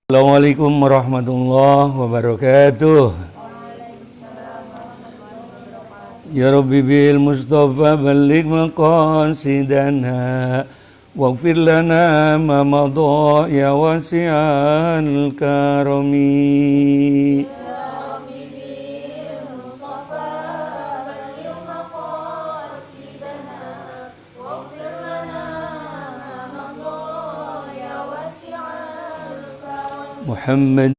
Assalamualaikum warahmatullahi wabarakatuh. Ya Rabbi bil Mustafa balligh maqasidana waghfir lana ma madha ya wasi'al karami. Muhammad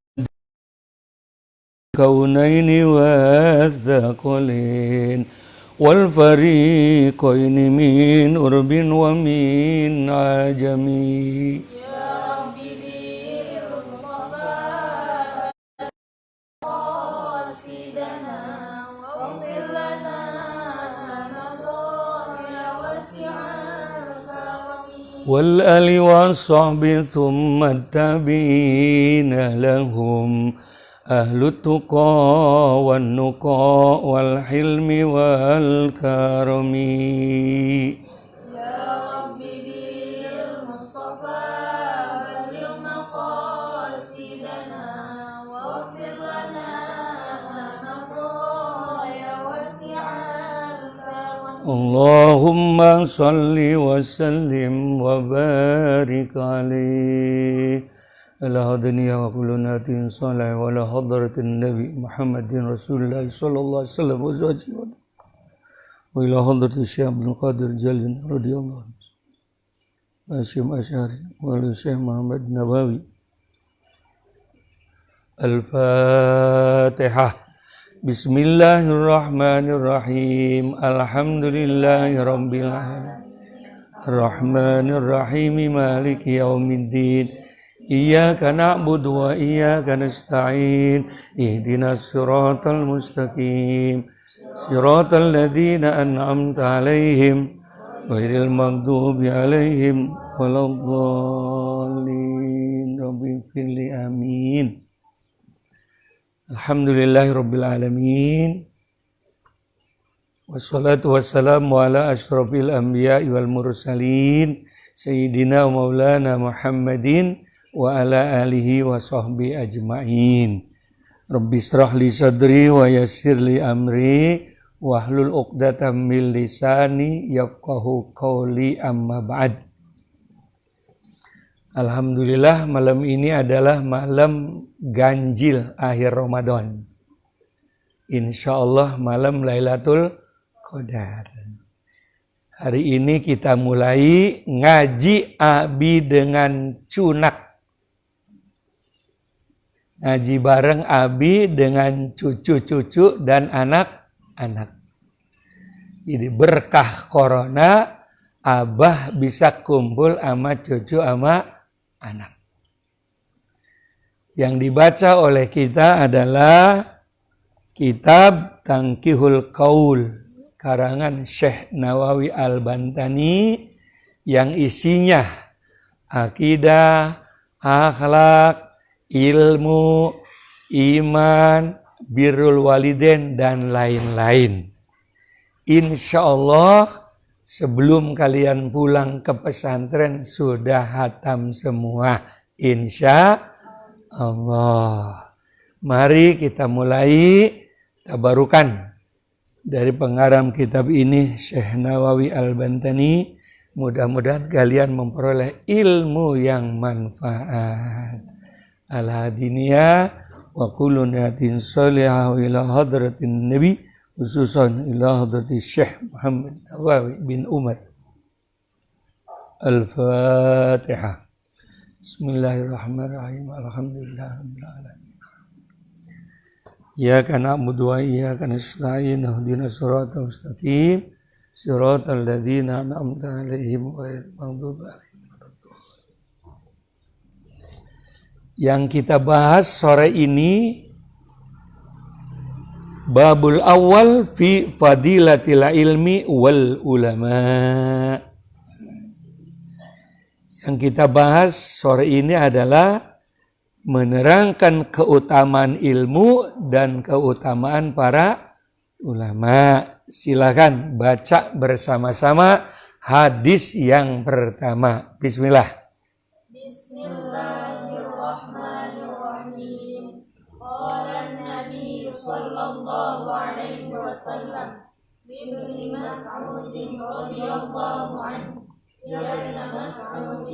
kaunaini wathaqalain wal fariqaini min urbin wa min ajami. Ya Rabbi bil Mustafa qasidana waghfir lana ya wasi'al karami wal ali washabbi thumma tabi'ina lahum ahlut tuqa wan nuqa wal hilmi wal karami. Ya Rabbi bil Mustafa balligh maqasidana waghfir lana ya wasi'al karami. Allahumma salli wa sallim wa barik alaihi ala hadaniya wa kulunatin salih wa ala hadratin nabi Muhammadin Rasulullah sallallahu alaihi wasallam wa zawji wa ila hadratin Syekh Abdul Qadir Jalin radhiyallahu anhu Hashim Asy'ari wa ala Syekh Muhammad Nabawi. Al-Fatihah. Bismillahirrahmanirrahim. Alhamdulillahi rabbil alamin. Ar-Rahmanir Rahim Maliki yaumiddin. Iyyaka na'budu wa iyyaka nasta'in. Ihdinas siratal mustaqim. Siratal ladzina an'amta 'alaihim ghairil maghdubi 'alaihim waladdallin. Rabbighfirli amin. Alhamdulillahirabbil alamin. Wassalatu wassalamu ala asyrafil anbiya'i wal mursalin sayyidina wa maulana Muhammadin wa ala alihi wa sahbihi ajma'in. Rabbi israh li sadri wa yassir li amri wahlul 'uqdatam min lisani yafqahu qawli amma ba'd. Alhamdulillah, malam ini adalah malam ganjil akhir Ramadan. Insyaallah malam Lailatul Qadar. Hari ini kita mulai ngaji Abi dengan Cunak. Ngaji bareng Abi dengan cucu-cucu dan anak-anak. Jadi berkah corona, Abah bisa kumpul sama cucu sama anak. Yang dibaca oleh kita adalah kitab Tangkihul Qaul karangan Syekh Nawawi Al-Bantani yang isinya akidah, akhlak, ilmu, iman, birrul walidain dan lain-lain. Insyaallah sebelum kalian pulang ke pesantren sudah hatam semua. Insyaallah. Mari kita mulai tabarukan dari pengarang kitab ini Syekh Nawawi Al-Bantani. Mudah-mudahan kalian memperoleh ilmu yang manfaat. Al-hadiniyah wa kullu niyatin salihah ila hadratin nabi khususan ila hadrati Syekh Muhammad Nawawi bin Umar. Al-Fatihah. Bismillahirrahmanirrahim. Alhamdulillahirabbil alamin. Iyyaka na'budu wa iyyaka nasta'in. Ihdinas siratal mustaqim. Siratal ladzina an'amta 'alaihim ghairil maghdubi 'alaihim. Yang kita bahas sore ini babul awal fi fadilatil ilmi wal ulama. Yang kita bahas sore ini adalah menerangkan keutamaan ilmu dan keutamaan para ulama. Silakan baca bersama-sama hadis yang pertama. Bismillah. Bismillahirrahmanirrahim. وسلم لابن مسعود رضي الله عنه يا ابن مسعود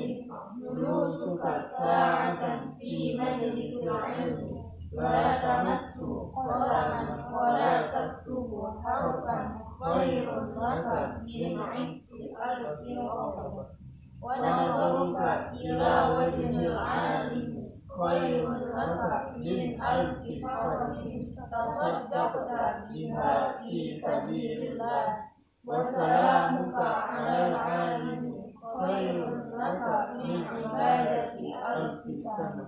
جلوسك ساعة في مجلس العلم لا تمس قلما ولا تكتب حرفا خير لك من عفو ألف رقبة ونظرك إلى وجه العالم خير لك من ألف فرس تصدقت بها في سبيل الله وسلامك على العالم خير لك من عبادة ألف سنة.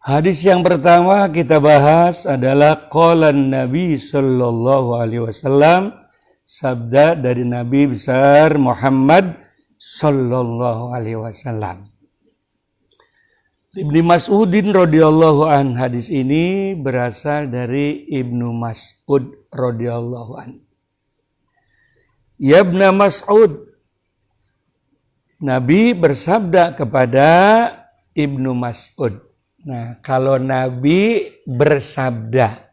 Hadis yang pertama kita bahas adalah qalan Nabi sallallahu alaihi wasallam, sabda dari Nabi besar Muhammad sallallahu alaihi wasallam. Ibnu Mas'udin radhiyallahu an, hadis ini berasal dari Ibnu Mas'ud radhiyallahu an. Ya Ibnu Mas'ud, Nabi bersabda kepada Ibnu Mas'ud. Nah, kalau Nabi bersabda,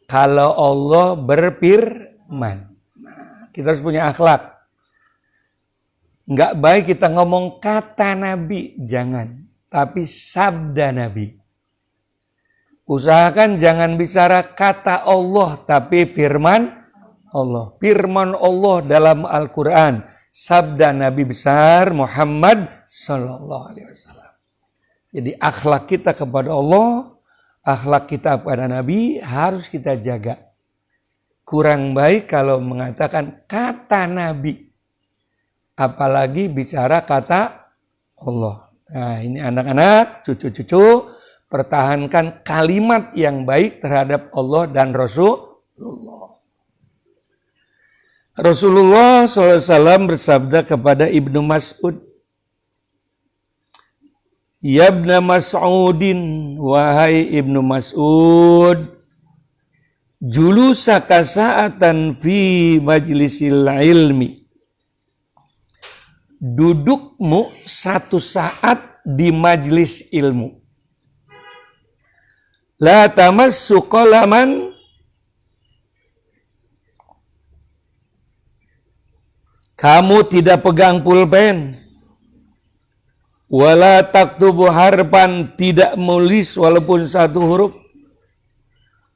kalau Allah berfirman, nah, kita harus punya akhlak. Enggak baik kita ngomong kata Nabi, jangan. Tapi sabda Nabi. Usahakan jangan bicara kata Allah, tapi firman Allah. Firman Allah dalam Al-Quran. Sabda Nabi besar Muhammad sallallahu alaihi wasallam. Jadi akhlak kita kepada Allah, akhlak kita kepada Nabi harus kita jaga. Kurang baik kalau mengatakan kata Nabi. Apalagi bicara kata Allah. Nah, ini anak-anak, cucu-cucu, pertahankan kalimat yang baik terhadap Allah dan Rasulullah. Rasulullah SAW bersabda kepada Ibnu Mas'ud, Ya Ibnu Mas'udin, wahai Ibnu Mas'ud, julusaka sa'atan fi majlisil ilmi. Dudukmu satu saat di majlis ilmu. La tamassu qalaman, kamu tidak pegang pulpen. Wala taktubu harpan, tidak menulis walaupun satu huruf.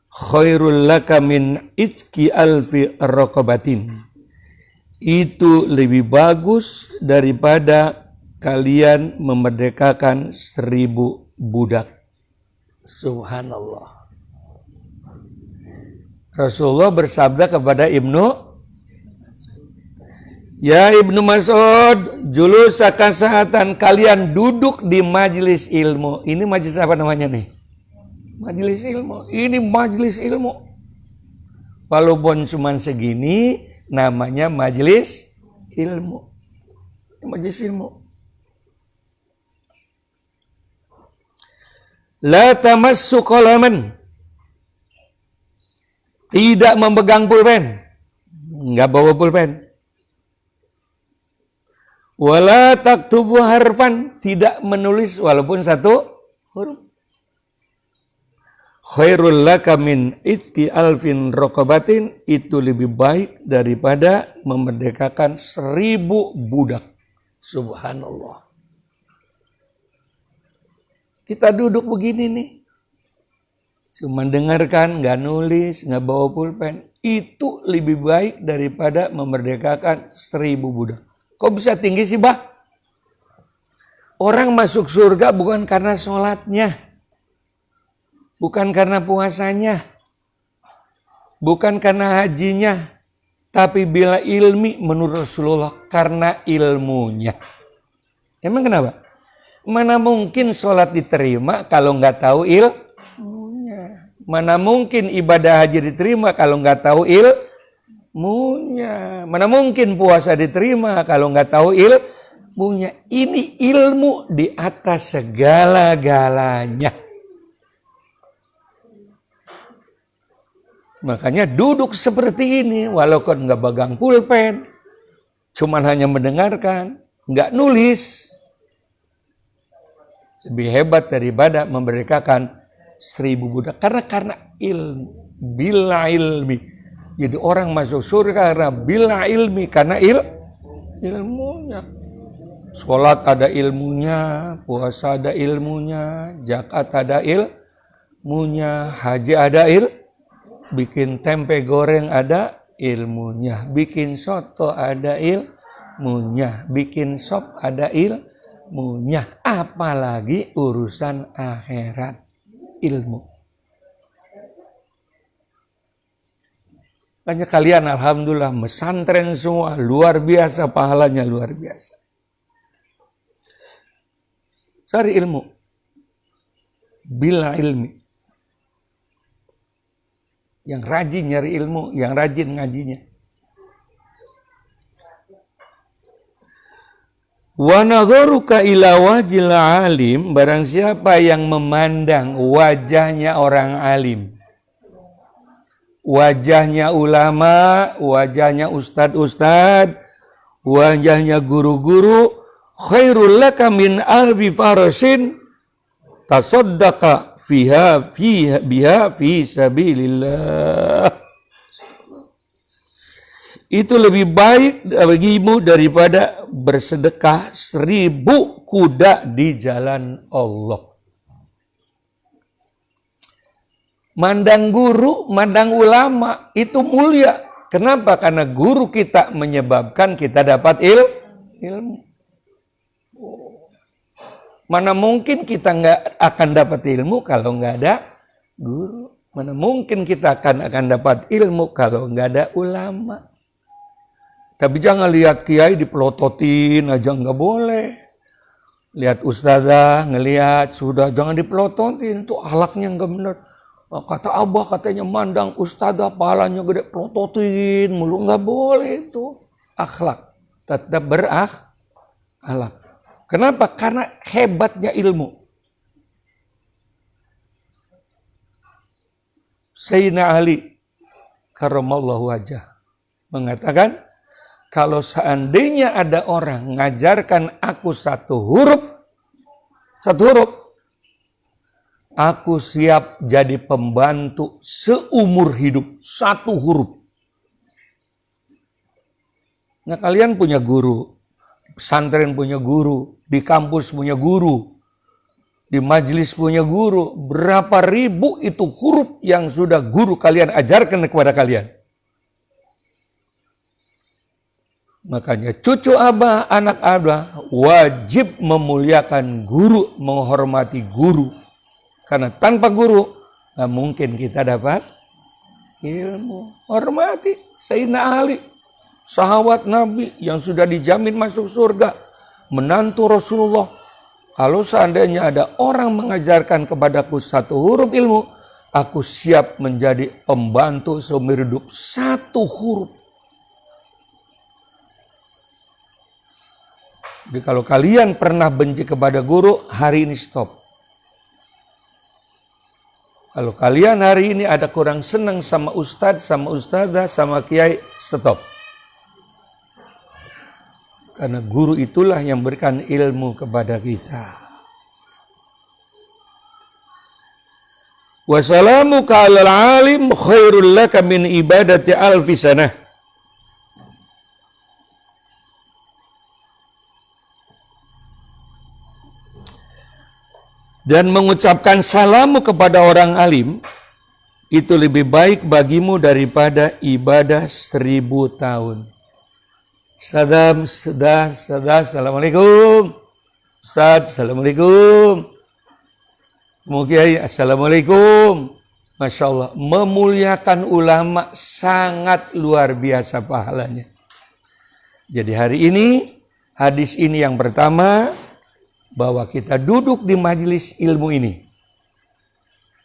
Khairul laka min itqi alfi raqabatin. Itu lebih bagus daripada kalian memerdekakan 1000 budak. Subhanallah. Rasulullah bersabda kepada Ibnu, Ya Ibnu Mas'ud, julusaka sa'atan, kalian duduk di majelis ilmu. Ini majelis apa namanya nih? Majelis ilmu. Ini majelis ilmu. Walaupun cuma segini, namanya majelis ilmu. Majelis ilmu. La tamassu qalaman. Tidak memegang pulpen. Enggak bawa pulpen. Wala taktubu harfan, tidak menulis walaupun satu huruf. Khairul laka min itqi alfin raqabatin, itu lebih baik daripada memerdekakan 1000 budak. Subhanallah. Kita duduk begini nih. Cuma dengarkan, nggak nulis, nggak bawa pulpen. Itu lebih baik daripada memerdekakan 1000 budak. Kok bisa tinggi sih, Bah? Orang masuk surga bukan karena sholatnya. Bukan karena puasanya. Bukan karena hajinya. Tapi bila ilmi menurut Rasulullah karena ilmunya. Emang kenapa? Mana mungkin sholat diterima kalau nggak tahu ilmunya. Mana mungkin ibadah haji diterima kalau nggak tahu ilmunya. Mana mungkin puasa diterima kalau nggak tahu ilmunya. Ini ilmu di atas segala-galanya. Makanya duduk seperti ini, walaupun nggak pegang pulpen, cuman hanya mendengarkan, nggak nulis, lebih hebat daripada memerdekakan 1000 budak. Karena ilmu. Bila ilmi. Jadi orang masuk surga karena bila ilmi. Karena ilmunya. Sholat ada ilmunya, puasa ada ilmunya, zakat ada ilmunya, haji ada bikin tempe goreng ada ilmunya, bikin soto ada ilmunya, bikin sop ada ilmunya, apalagi urusan akhirat ilmu. Makanya kalian alhamdulillah mesantren semua, luar biasa pahalanya, luar biasa. Cari ilmu. Bila ilmi. Yang rajin nyari ilmu, yang rajin ngajinya. Wa nadharuka ila wajil alim, barang siapa yang memandang wajahnya orang alim. Wajahnya ulama, wajahnya ustad-ustad, wajahnya guru-guru, khairul laka min alfi farasin tasaddaqa biha fi sabilillah. Itu lebih baik bagimu daripada bersedekah 1000 kuda di jalan Allah. Mandang guru, mandang ulama itu mulia. Kenapa? Karena guru kita menyebabkan kita dapat ilmu. Mana mungkin kita nggak akan dapat ilmu kalau nggak ada guru. Mana mungkin kita akan dapat ilmu kalau nggak ada ulama. Tapi jangan lihat kiai dipelototin aja, nggak boleh. Lihat ustazah, ngelihat sudah, jangan dipelototin. Itu akhlaknya nggak benar. Kata abah katanya mandang ustazah pahalanya gede, pelototin mulu, nggak boleh itu. Akhlak, tetap berakhlak. Kenapa? Karena hebatnya ilmu. Sayyidina Ali karramallahu wajah mengatakan, kalau seandainya ada orang ngajarkan aku satu huruf, aku siap jadi pembantu seumur hidup, satu huruf. Nah, kalian punya guru, pesantren punya guru, di kampus punya guru, di majelis punya guru. Berapa ribu itu huruf yang sudah guru kalian ajarkan kepada kalian. Makanya cucu abah, anak abah wajib memuliakan guru, menghormati guru. Karena tanpa guru nggak mungkin kita dapat ilmu. Hormati Sayyidina Ali, sahabat Nabi yang sudah dijamin masuk surga, menantu Rasulullah. Kalau seandainya ada orang mengajarkan kepadaku satu huruf ilmu, aku siap menjadi pembantu seumur hidup satu huruf. Jadi kalau kalian pernah benci kepada guru, hari ini stop. Kalau kalian hari ini ada kurang senang sama ustadz, sama ustadzah, sama kiai, stop. Karena guru itulah yang berikan ilmu kepada kita. Wassalamuka alal alim khairul laka min ibadati alfi sanah. Dan mengucapkan salamu kepada orang alim itu lebih baik bagimu daripada ibadah 1000 tahun. Assalamualaikum. Ustaz, assalamualaikum. Kiai, assalamualaikum. Masya Allah, memuliakan ulama sangat luar biasa pahalanya. Jadi hari ini, hadis ini yang pertama, bahwa kita duduk di majelis ilmu ini.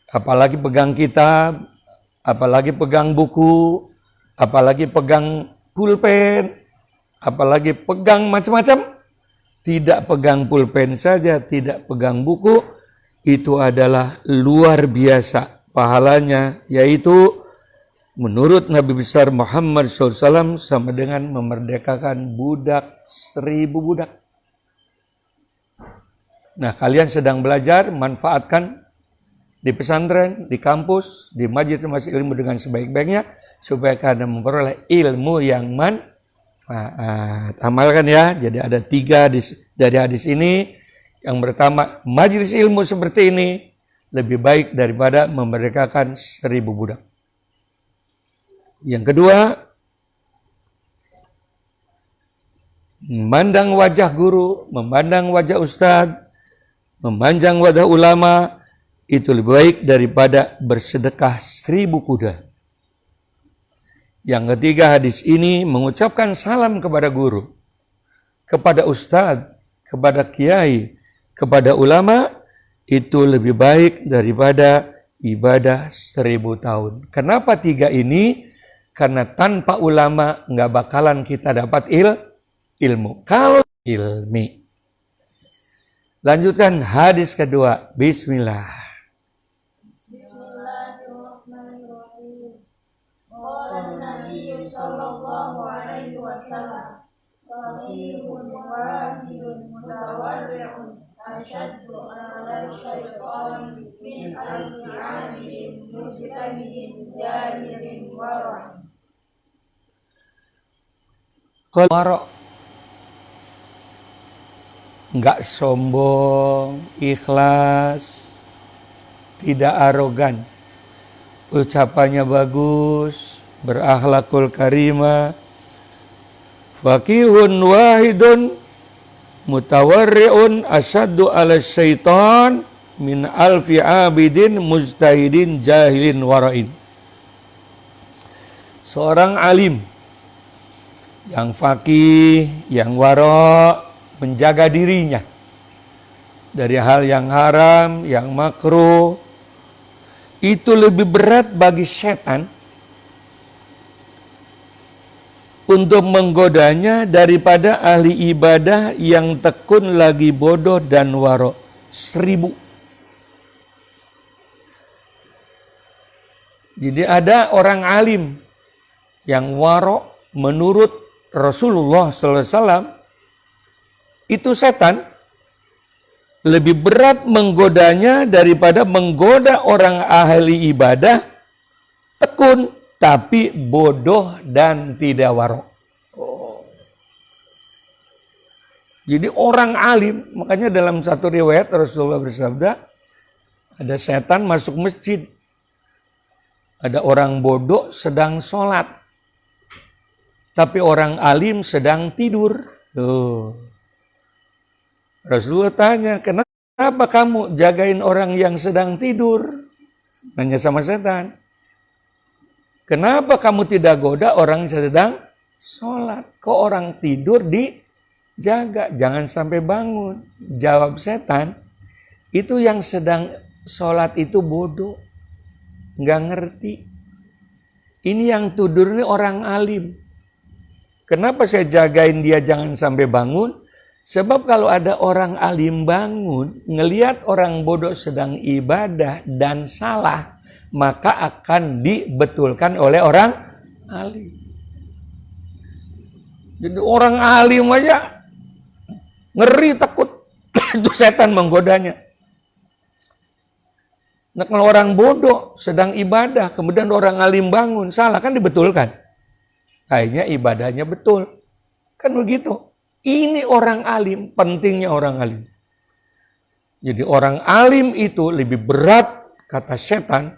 Apalagi pegang kitab, apalagi pegang buku, apalagi pegang pulpen, apalagi pegang macam-macam. Tidak pegang pulpen saja, tidak pegang buku, itu adalah luar biasa pahalanya, yaitu menurut Nabi besar Muhammad SAW sama dengan memerdekakan budak 1000 budak. Nah, kalian sedang belajar, manfaatkan di pesantren, di kampus, di majelis ilmu dengan sebaik-baiknya supaya kalian memperoleh ilmu yang manfaat. Amalkan ya. Jadi ada 3 dari hadis ini. Yang pertama, majelis ilmu seperti ini lebih baik daripada memerdekakan 1000 budak. Yang kedua, memandang wajah guru, memandang wajah ustadz, memandang wajah ulama, itu lebih baik daripada bersedekah 1000 kuda. Yang ketiga, hadis ini mengucapkan salam kepada guru, kepada ustadz, kepada kiai, kepada ulama, itu lebih baik daripada ibadah 1000 tahun. Kenapa 3 ini? Karena tanpa ulama nggak bakalan kita dapat ilmu. Kalau ilmi. Lanjutkan hadis kedua. Bismillah. Bismillahirrahmanirrahim. Qala Nabi sallallahu alaihi wasallam, "Faqihun wahidun mutawarri'un asyaddu 'ala syaitan min alfi 'abidin mujtahidin jahilin wara'." Wara' enggak sombong, ikhlas, tidak arogan. Ucapannya bagus, berakhlakul karimah. Faqihun wahidun mutawarri'un asyaddu 'ala syaitan min alfi 'abidin mujtahidin jahilin wara'in. Seorang alim yang faqih, yang wara', menjaga dirinya dari hal yang haram, yang makruh, itu lebih berat bagi setan untuk menggodanya daripada ahli ibadah yang tekun lagi bodoh dan wara'. 1000. Jadi ada orang alim yang wara' menurut Rasulullah SAW, itu setan lebih berat menggodanya daripada menggoda orang ahli ibadah tekun tapi bodoh dan tidak wara'. Jadi orang alim, makanya dalam satu riwayat Rasulullah bersabda, ada setan masuk masjid, ada orang bodoh sedang sholat, tapi orang alim sedang tidur. Rasulullah tanya, kenapa kamu jagain orang yang sedang tidur? Nanya sama setan. Kenapa kamu tidak goda orang yang sedang sholat? Kok orang tidur dijaga, jangan sampai bangun. Jawab setan, itu yang sedang sholat itu bodoh, nggak ngerti. Ini yang tidur ini orang alim. Kenapa saya jagain dia jangan sampai bangun? Sebab kalau ada orang alim bangun, ngelihat orang bodoh sedang ibadah dan salah, maka akan dibetulkan oleh orang alim. Jadi orang alim aja ngeri, takut itu setan menggodanya. Nah, kalau orang bodoh sedang ibadah, kemudian orang alim bangun, salah, kan dibetulkan. Akhirnya ibadahnya betul. Kan begitu. Ini orang alim, pentingnya orang alim. Jadi orang alim itu lebih berat, kata setan,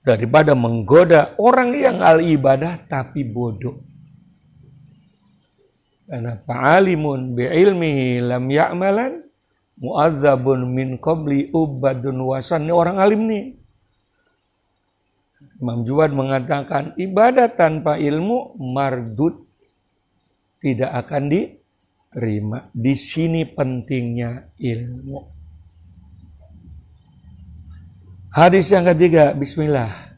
daripada menggoda orang yang ahli ibadah tapi bodoh. Karena fa'alimun bi'ilmihi lam ya'malan mu'adzabun min qabli ubadun wasan. Ini orang alim nih. Imam Juwad mengatakan ibadah tanpa ilmu mardud, tidak akan diterima. Di sini pentingnya ilmu. Hadis yang ketiga, bismillah.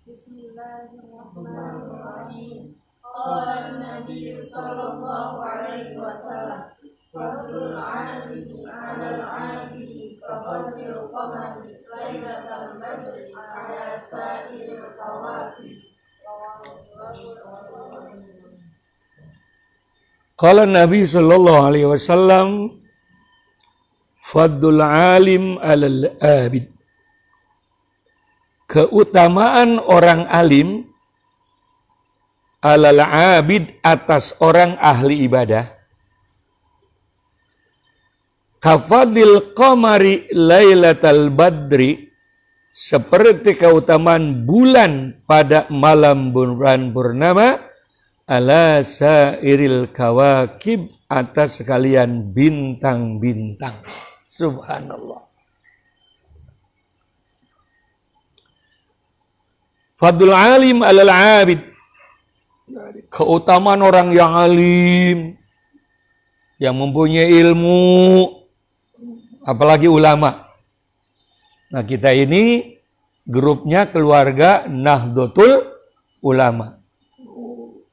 Bismillahirrahmanirrahim. Qala Nabi sallallahu alaihi wasallam, fadlul 'alimi 'alal 'abidi ka fadlil qamari lailatal badri 'ala sa'iril kawakib. Qala Nabi sallallahu alaihi wasallam, Fadlul alim alal abid. Keutamaan orang alim alal abid atas orang ahli ibadah. Kafadil qamari lailatal badri, seperti keutamaan bulan pada malam bulan purnama, ala sairil kawakib, atas sekalian bintang-bintang. Subhanallah. Fadlul alim alal abid, keutamaan orang yang alim, yang mempunyai ilmu, apalagi ulama. Nah, kita ini grupnya keluarga Nahdlatul Ulama.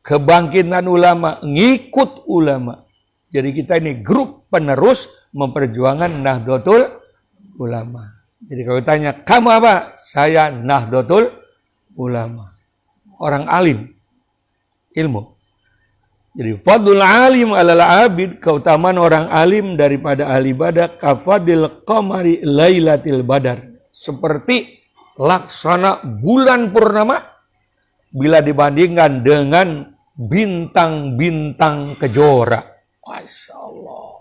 Kebangkitan ulama, ngikut ulama. Jadi kita ini grup penerus memperjuangkan Nahdlatul Ulama. Jadi kalau tanya, kamu apa? Saya Nahdlatul Ulama. Orang alim. Ilmu. Jadi fadlul alim alal abid, keutamaan orang alim daripada ahli ibadah, kafadil qamari lailatil badar, seperti laksana bulan purnama bila dibandingkan dengan bintang-bintang kejora. Masya Allah.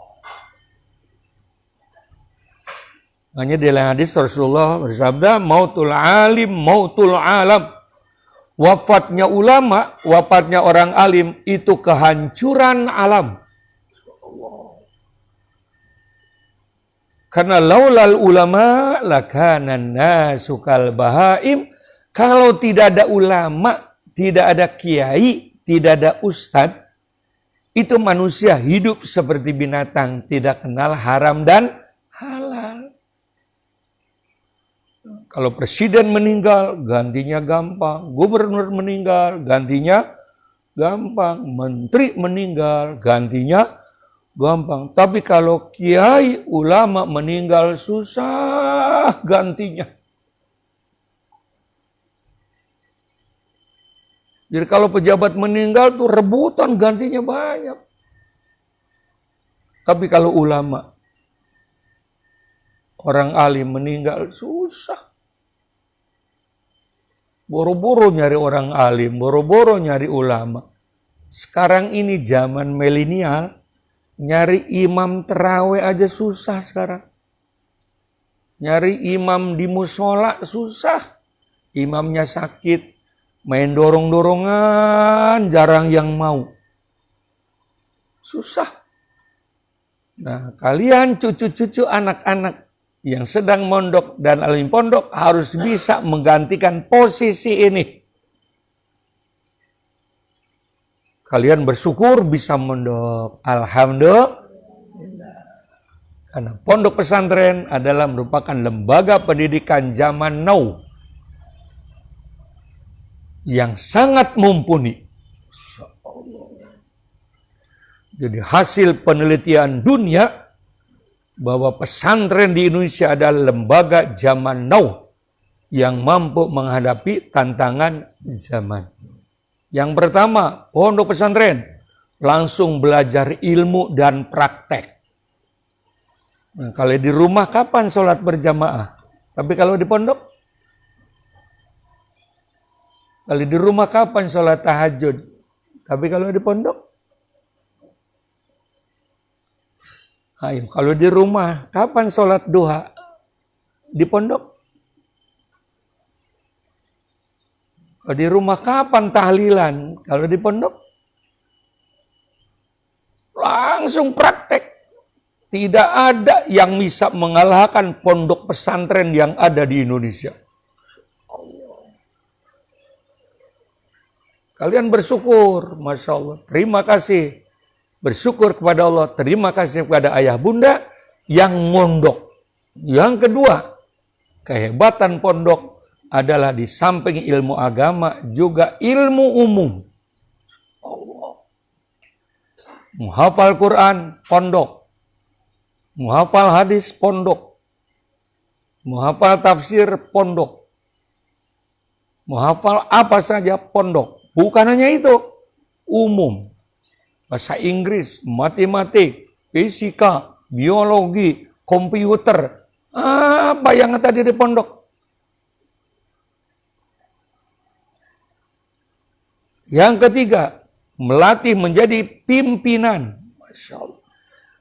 Hanya di dalam hadis Rasulullah bersabda, mautul alim, mautul alam. Wafatnya ulama, wafatnya orang alim, itu kehancuran alam. Karena laulal ulama lakana nasu kal bahaim. Kalau tidak ada ulama, tidak ada kiai, tidak ada ustadz, itu manusia hidup seperti binatang, tidak kenal haram dan halal. Kalau presiden meninggal, gantinya gampang. Gubernur meninggal, gantinya gampang. Menteri meninggal, gantinya gampang. Tapi kalau kiai, ulama meninggal, susah gantinya. Jadi kalau pejabat meninggal tuh rebutan, gantinya banyak. Tapi kalau ulama, orang alim meninggal, susah. Boro-boro nyari orang alim, boro-boro nyari ulama. Sekarang ini zaman milenial, nyari imam terawih aja susah sekarang. Nyari imam di musola susah. Imamnya sakit, main dorong-dorongan, jarang yang mau. Susah. Nah, kalian cucu-cucu anak-anak yang sedang mondok dan alim pondok harus bisa menggantikan posisi ini. Kalian bersyukur bisa mondok. Alhamdulillah. Karena pondok pesantren adalah merupakan lembaga pendidikan zaman now yang sangat mumpuni. Jadi hasil penelitian dunia bahwa pesantren di Indonesia adalah lembaga zaman now yang mampu menghadapi tantangan zaman. Yang pertama, pondok pesantren langsung belajar ilmu dan praktek. Nah, kalau di rumah kapan sholat berjamaah? Tapi kalau di pondok? Kalau di rumah kapan sholat tahajud? Tapi kalau di pondok? Ayo, kalau di rumah, kapan sholat duha? Di pondok? Kalau di rumah, kapan tahlilan? Kalau di pondok? Langsung praktek. Tidak ada yang bisa mengalahkan pondok pesantren yang ada di Indonesia. Kalian bersyukur, Masya Allah. Terima kasih. Bersyukur kepada Allah, terima kasih kepada ayah bunda yang mondok. Yang kedua, kehebatan pondok adalah di samping ilmu agama juga ilmu umum. Allah. Menghafal Quran, pondok. Menghafal hadis, pondok. Menghafal tafsir, pondok. Menghafal apa saja, pondok. Bukan hanya itu, umum. Bahasa Inggris, matematik, fisika, biologi, komputer. Apa yang tadi di pondok? Yang ketiga, melatih menjadi pimpinan. Masya Allah.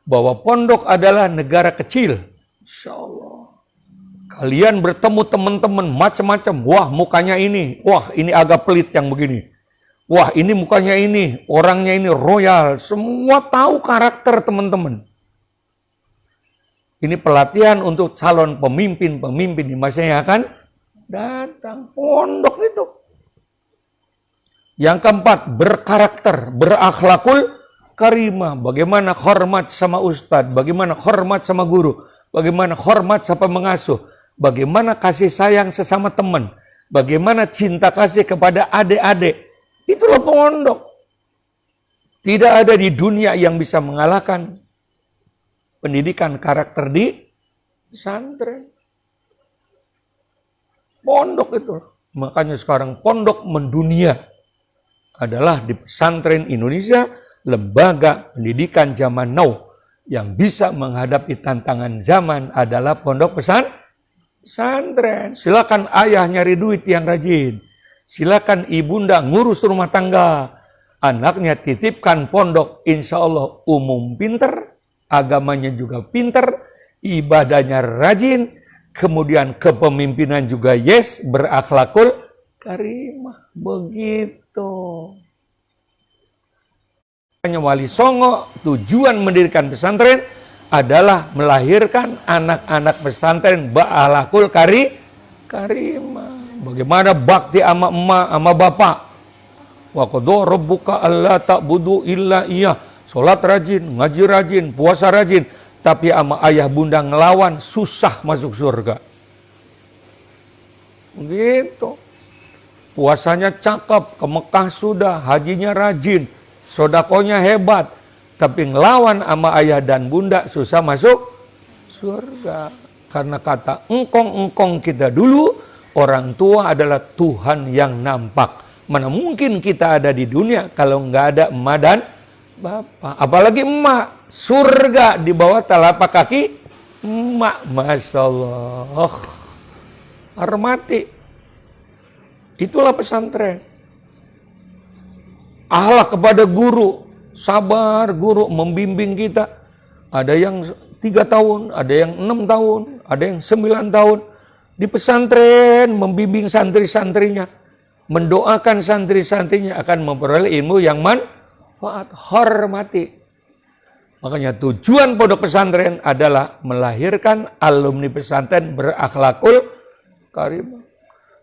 Bahwa pondok adalah negara kecil. Masya Allah. Kalian bertemu teman-teman macam-macam. Wah, mukanya ini. Wah, ini agak pelit yang begini. Wah, ini mukanya ini. Orangnya ini royal. Semua tahu karakter teman-teman. Ini pelatihan untuk calon pemimpin-pemimpin di masa yang akan datang. Pondok itu. Yang keempat, berkarakter, berakhlakul karimah. Bagaimana hormat sama ustadz, bagaimana hormat sama guru, bagaimana hormat sama pengasuh, bagaimana kasih sayang sesama teman, bagaimana cinta kasih kepada adik-adik. Itulah pondok. Tidak ada di dunia yang bisa mengalahkan pendidikan karakter di pesantren. Pondok itu. Makanya sekarang pondok mendunia. Adalah di pesantren Indonesia, lembaga pendidikan zaman now yang bisa menghadapi tantangan zaman adalah pondok pesantren. Silakan ayah nyari duit yang rajin. Silakan ibunda ngurus rumah tangga. Anaknya titipkan pondok, insya Allah umum pinter, agamanya juga pinter, ibadahnya rajin, kemudian kepemimpinan juga yes, berakhlakul karimah. Begitu. Wali Songo tujuan mendirikan pesantren adalah melahirkan anak-anak pesantren berakhlakul karimah. Bagaimana bakti sama emak sama bapak. Wa qadha rabbuka alla ta'budu illa iyyah. Salat rajin, ngaji rajin, puasa rajin, tapi sama ayah bunda ngelawan susah masuk surga. Begitu. Puasanya cakep, ke Mekah sudah, hajinya rajin, sodakonya hebat. Tapi ngelawan sama ayah dan bunda susah masuk surga. Karena kata engkong-engkong kita dulu, orang tua adalah Tuhan yang nampak. Mana mungkin kita ada di dunia kalau nggak ada emak dan bapak. Apalagi emak, surga di bawah telapak kaki emak. Masya Allah. Hormati. Itulah pesantren. Akhlak kepada guru, sabar guru membimbing kita. Ada yang 3 tahun, ada yang 6 tahun, ada yang 9 tahun. Di pesantren membimbing santri-santrinya, mendoakan santri-santrinya akan memperoleh ilmu yang manfaat. Hormati. Makanya tujuan pondok pesantren adalah melahirkan alumni pesantren berakhlakul karimah.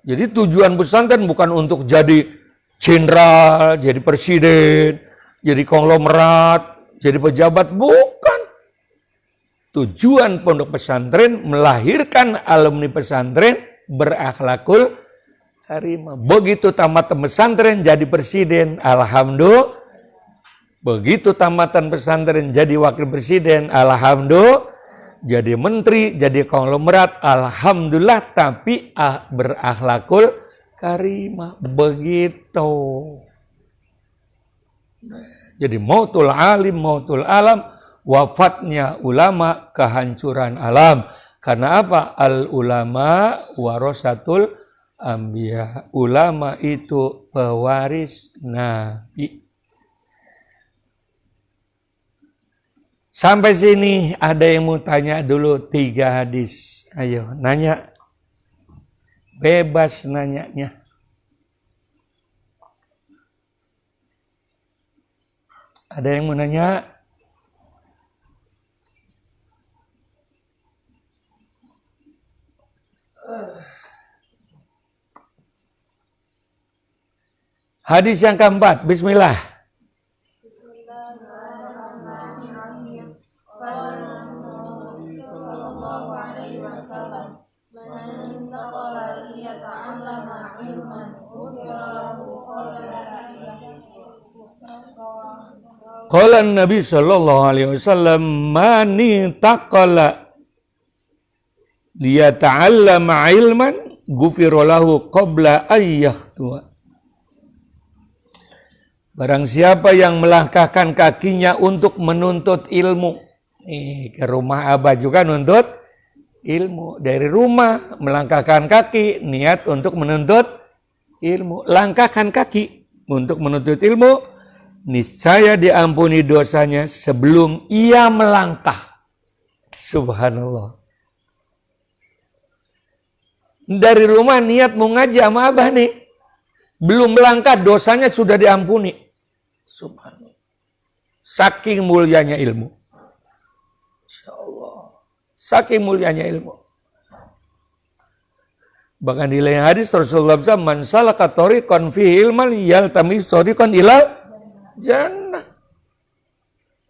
Jadi tujuan pesantren bukan untuk jadi jenderal, jadi presiden, jadi konglomerat, jadi pejabat, bukan. Tujuan pondok pesantren melahirkan alumni pesantren berakhlakul karimah. Begitu tamat pesantren jadi presiden, alhamdulillah. Begitu tamatan pesantren jadi wakil presiden, alhamdulillah. Jadi menteri, jadi konglomerat, alhamdulillah, tapi berakhlakul karimah. Begitu. Jadi mautul alim, mautul alam, wafatnya ulama, kehancuran alam. Karena apa? Al ulama warasatul anbiya. Ulama itu pewaris nabi. Sampai sini ada yang mau tanya dulu 3 hadis. Ayo nanya. Bebas nanyanya. Ada yang mau nanya? Hadis yang keempat, bismillah. Qala Nabi sallallahu alaihi wasallam mani taqala liyata'allama ilman ghufira lahu qabla ayyahtua. Barang siapa yang melangkahkan kakinya untuk menuntut ilmu, Ke rumah abah juga nuntut ilmu. Dari rumah melangkahkan kaki, niat untuk menuntut ilmu. Langkahkan kaki untuk menuntut ilmu, niscaya diampuni dosanya sebelum ia melangkah. Subhanallah. Dari rumah niat mau ngaji sama abah nih, belum melangkah dosanya sudah diampuni. Subhanallah. Saking mulianya ilmu. Insyaallah. Saking mulianya ilmu. Bahkan di lain hadis Rasulullah SAW, man salaka tariqan fihi ilman yaltamis tariqan ila jannah.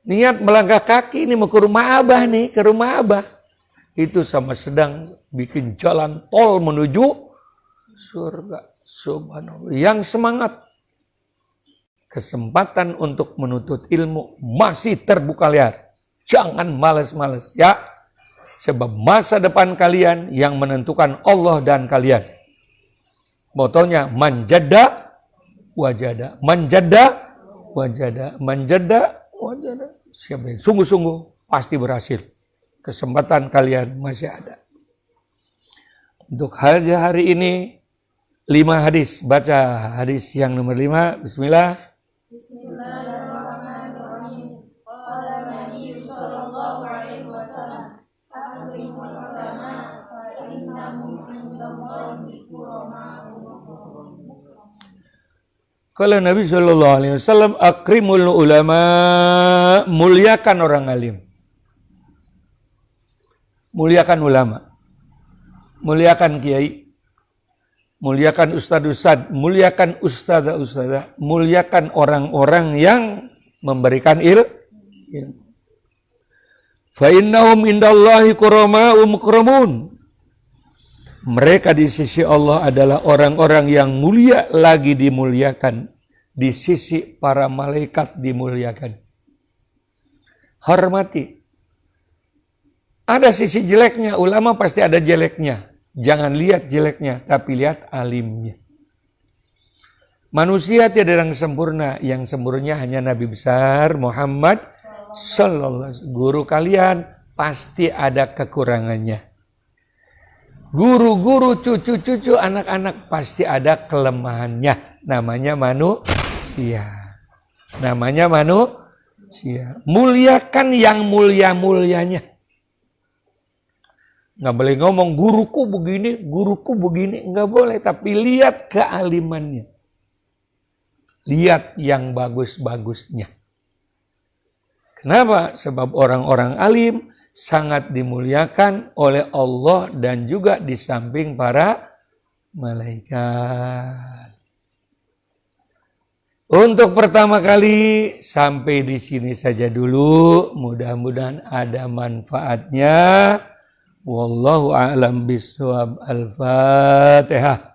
Niat melangkah kaki ini mau ke rumah abah nih, ke rumah abah. Itu sama sedang bikin jalan tol menuju surga. Subhanallah. Yang semangat. Kesempatan untuk menuntut ilmu masih terbuka liar. Jangan malas-malas ya. Sebab masa depan kalian yang menentukan Allah dan kalian. Motonya manjada wajada. Manjada wajada. Manjada wajada. Siapa yang sungguh-sungguh pasti berhasil. Kesempatan kalian masih ada. Untuk hari ini 5 hadis. Baca hadis yang nomor 5. Bismillah. Bismillahirrahmanirrahim. Qala Nabi sallallahu alaihi wasallam, "Akrimul ulama fa innahum 'indallahi kurama'un." Kalau Nabi sallallahu alaihi wasallam, akrimul ulama, muliakan orang alim. Muliakan ulama. Muliakan kiai. Muliakan ustad-ustad, muliakan ustadzah-ustadzah, muliakan orang-orang yang memberikan ilmu. Fa innahum indallahi kurama'u mukramun. Mereka di sisi Allah adalah orang-orang yang mulia lagi dimuliakan. Di sisi para malaikat dimuliakan. Hormati. Ada sisi jeleknya, ulama pasti ada jeleknya. Jangan lihat jeleknya, tapi lihat alimnya. Manusia tidak ada yang sempurna. Yang sempurna hanya Nabi besar Muhammad sallallahu alaihi wasallam. Guru kalian pasti ada kekurangannya. Guru-guru, cucu-cucu, anak-anak pasti ada kelemahannya. Namanya manusia. Namanya manusia. Muliakan yang mulia-mulianya. Nggak boleh ngomong guruku begini, nggak boleh. Tapi lihat kealimannya. Lihat yang bagus-bagusnya. Kenapa? Sebab orang-orang alim sangat dimuliakan oleh Allah dan juga di samping para malaikat. Untuk pertama kali sampai di sini saja dulu. Mudah-mudahan ada manfaatnya. Wallahu a'lam bishawab. Al-Fatihah.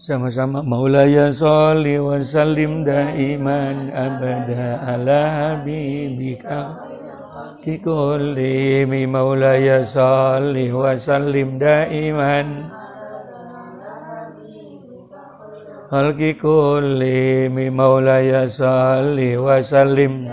Sama-sama. Maulaya sholli wa sallim daiman abada ala habibika kulli. Maulaya sholli wa sallim daiman halki kulli. Maulaya sholli wa sallim.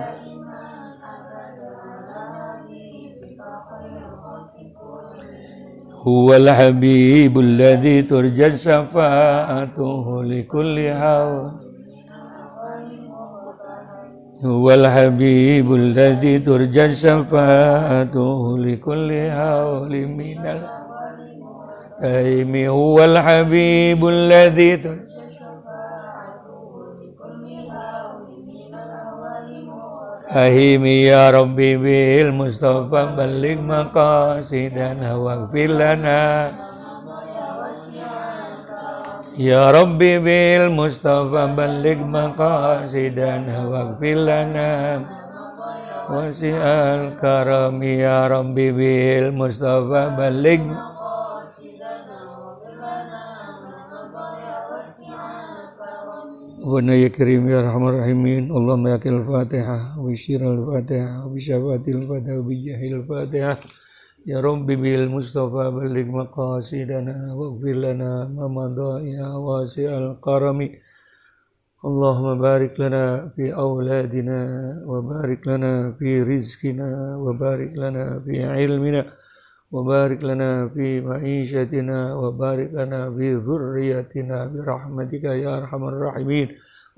Huwal habibul ladzi turja syafa'atuhu likulli hawl. Huwal habibul ladzi turja syafa'atuhu likulli hawli minal taimi. Huwal habibul ladzi turja Ahimi ya Rabbi bil Mustafa balik maqasidana waghfir lana. Ya Rabbi bil Mustafa balik maqasidana waghfir lana. Wasi'al karami ya Rabbi bil Mustafa balik Wana ya Karim ya Rahman Rahimin. Allahumma yakil Fatihah wa syiril Fatihah wa syafatil Fatihah wa bijahil Fatihah يا رب بالمصطفى بلغ مقاصدنا واغفر لنا ما مضى يا واسع الكرم اللهم بارك لنا في أولادنا وبارك لنا في رزقنا وبارك لنا في علمنا وبارك لنا في معيشتنا وبارك لنا في ذريتنا برحمتك يا أرحم الراحمين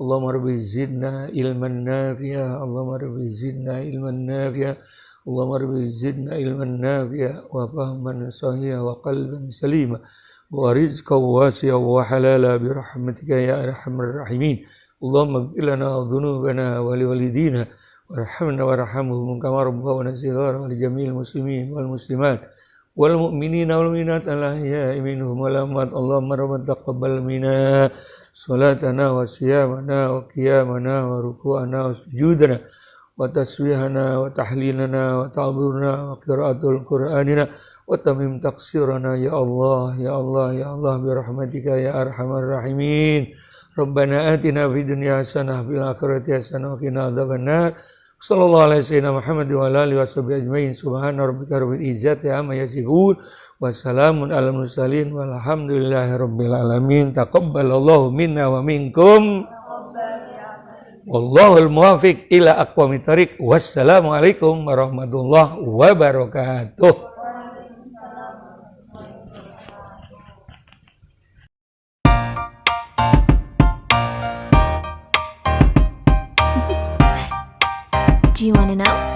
اللهم رب زدنا علما نافعا اللهم رب زدنا علما نافعا اللهم رب زدنا علما نافعا وفهما صحيحا وقلبا سليما ورزقا واسعا وحلالا برحمتك يا أرحم الراحمين اللهم اغفر لنا ذنوبنا ولوالدينا وارحمنا وارحمهم كما ربونا صغارا ولجميع المسلمين والمسلمات والمؤمنين والمؤمنات الأحياء منهم والأموات اللهم ربنا تقبل منا صلاتنا وصيامنا وقيامنا وركوعنا وسجودنا وتسبيحنا وتحليلنا وتعبدنا وقراءة القرآننا وتمم تقصيرنا يا الله يا الله يا الله برحمتك يا أرحم الراحمين ربنا آتنا في الدنيا حسنة وفي الآخرة حسنة وقنا عذاب النار صلى الله على سيدنا محمد وعلى آله وصحبه أجمعين سبحان ربك رب العزة عما يصفون وسلام على المرسلين والحمد لله رب العالمين تقبل الله منا ومنكم wallahul muwaffiq ila aqwamit thariq wassalamu alaikum warahmatullahi wabarakatuh. Do you want to know?